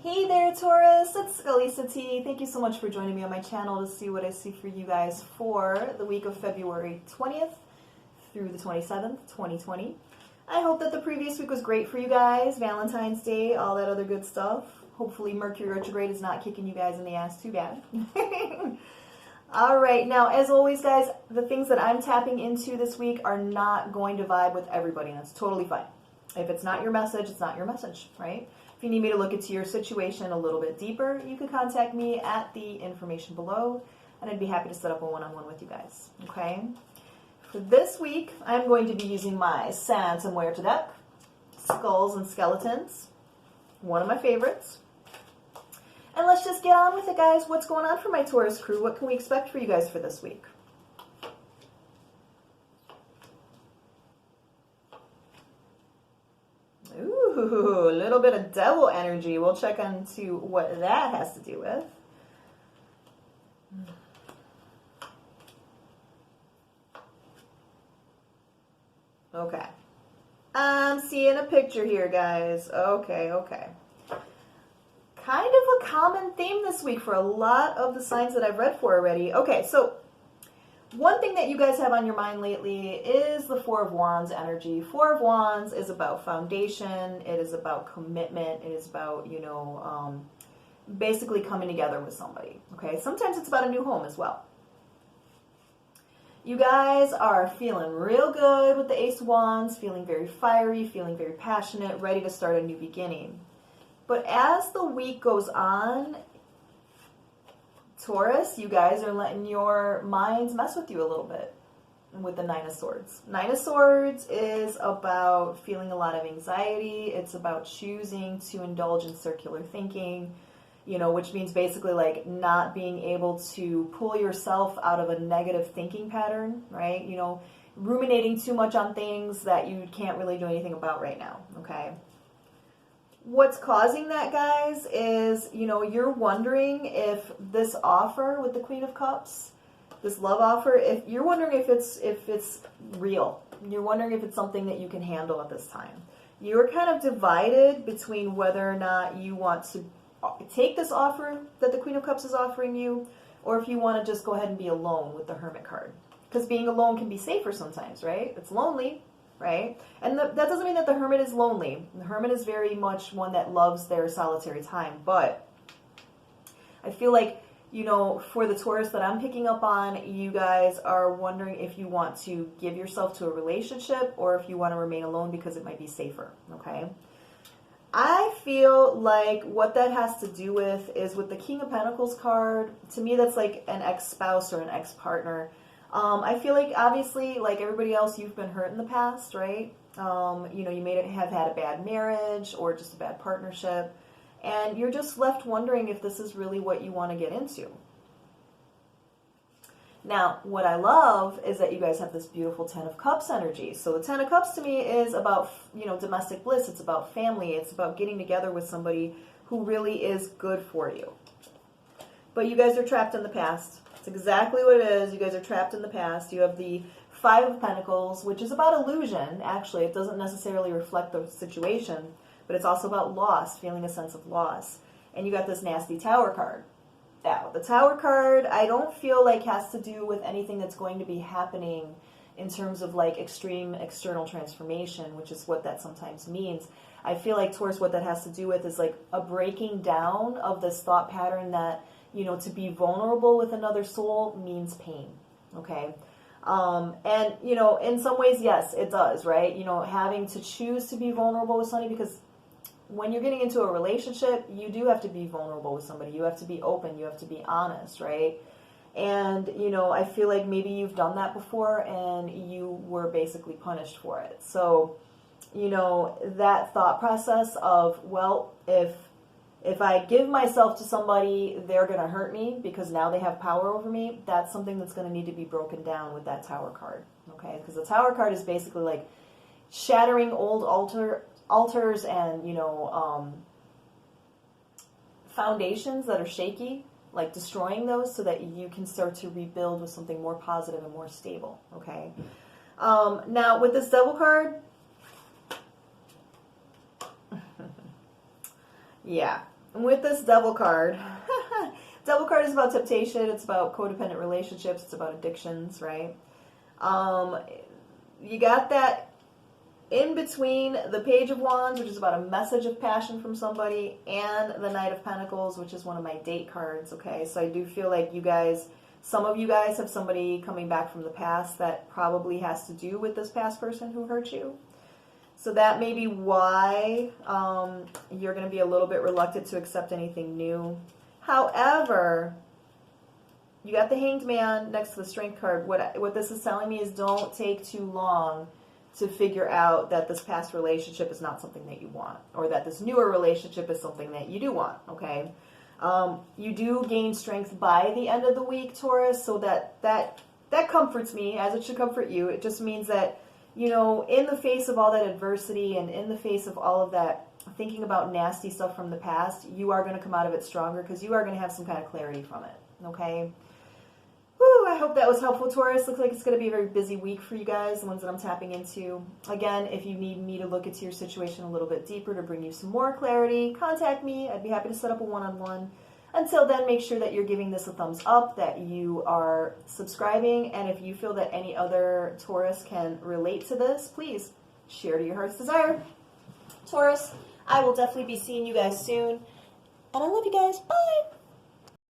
Hey there, Taurus, it's Skully Sati. Thank you so much for joining me on my channel to see what I see for you guys for the week of February 20th through the 27th, 2020. I hope that the previous week was great for you guys, Valentine's Day, all that other good stuff. Hopefully Mercury retrograde is not kicking you guys in the ass too bad. Alright, now as always guys, the things that I'm tapping into this week are not going to vibe with everybody, and that's totally fine. If it's not your message, it's not your message, right? If you need me to look into your situation a little bit deeper, you can contact me at the information below, and I'd be happy to set up a one-on-one with you guys, okay? For this week, I'm going to be using my Phantom deck, Skulls and Skeletons, one of my favorites. And let's just get on with it, guys. What's going on for my Taurus crew? What can we expect for you guys for this week? Ooh, a little bit of devil energy. We'll check into what that has to do with. Okay. I'm seeing a picture here, guys. Okay. Kind of a common theme this week for a lot of the signs that I've read for already. Okay, so one thing that you guys have on your mind lately is the Four of Wands energy. Four of Wands is about foundation. It is about commitment. It is about, basically coming together with somebody. Okay, sometimes it's about a new home as well. You guys are feeling real good with the Ace of Wands, feeling very fiery, feeling very passionate, ready to start a new beginning. But as the week goes on, Taurus, you guys are letting your minds mess with you a little bit with the Nine of Swords. Nine of Swords is about feeling a lot of anxiety. It's about choosing to indulge in circular thinking, which means basically like not being able to pull yourself out of a negative thinking pattern, right? Ruminating too much on things that you can't really do anything about right now, okay? What's causing that, guys, is, you're wondering if this offer with the Queen of Cups, this love offer, if you're wondering if it's real. You're wondering if it's something that you can handle at this time. You're kind of divided between whether or not you want to take this offer that the Queen of Cups is offering you, or if you want to just go ahead and be alone with the Hermit card. Because being alone can be safer sometimes, right? It's lonely. Right? And that doesn't mean that the Hermit is lonely. The Hermit is very much one that loves their solitary time. But I feel like, for the Taurus that I'm picking up on, you guys are wondering if you want to give yourself to a relationship or if you want to remain alone because it might be safer. Okay? I feel like what that has to do with is with the King of Pentacles card. To me, that's like an ex-spouse or an ex-partner. I feel like, obviously, like everybody else, you've been hurt in the past, right? You may have had a bad marriage or just a bad partnership, and you're just left wondering if this is really what you want to get into. Now, what I love is that you guys have this beautiful Ten of Cups energy. So the Ten of Cups to me is about, domestic bliss. It's about family. It's about getting together with somebody who really is good for you. But you guys are trapped in the past. It's exactly what it is. You guys are trapped in the past. You have the Five of Pentacles, which is about illusion. Actually, it doesn't necessarily reflect the situation, but it's also about loss, feeling a sense of loss. And you got this nasty Tower card. Now, the Tower card, I don't feel like has to do with anything that's going to be happening in terms of like extreme external transformation, which is what that sometimes means. I feel like, Taurus, what that has to do with is like a breaking down of this thought pattern that, to be vulnerable with another soul means pain, okay? And, in some ways, yes, it does, right? Having to choose to be vulnerable with somebody, because when you're getting into a relationship, you do have to be vulnerable with somebody. You have to be open. You have to be honest, right? And, I feel like maybe you've done that before and you were basically punished for it. So, that thought process of, well, if I give myself to somebody, they're going to hurt me because now they have power over me, that's something that's going to need to be broken down with that Tower card, okay? Because the Tower card is basically like shattering old altars and, foundations that are shaky, like destroying those so that you can start to rebuild with something more positive and more stable, okay? Now, with this Devil card, yeah, with this Devil card, Devil card is about temptation, it's about codependent relationships, it's about addictions, right? You got that in between the Page of Wands, which is about a message of passion from somebody, and the Knight of Pentacles, which is one of my date cards, okay? So I do feel like you guys, some of you guys have somebody coming back from the past that probably has to do with this past person who hurt you. So that may be why you're going to be a little bit reluctant to accept anything new. However, you got the Hanged Man next to the Strength card. What this is telling me is don't take too long to figure out that this past relationship is not something that you want, or that this newer relationship is something that you do want, okay? You do gain strength by the end of the week, Taurus, so that comforts me, as it should comfort you. It just means that, you know, in the face of all that adversity and in the face of all of that thinking about nasty stuff from the past, you are going to come out of it stronger because you are going to have some kind of clarity from it, okay? Whew, I hope that was helpful, Taurus. Looks like it's going to be a very busy week for you guys, the ones that I'm tapping into. Again, if you need me to look into your situation a little bit deeper to bring you some more clarity, contact me. I'd be happy to set up a one-on-one. Until then, make sure that you're giving this a thumbs up, that you are subscribing, and if you feel that any other Taurus can relate to this, please share to your heart's desire. Taurus, I will definitely be seeing you guys soon, and I love you guys. Bye!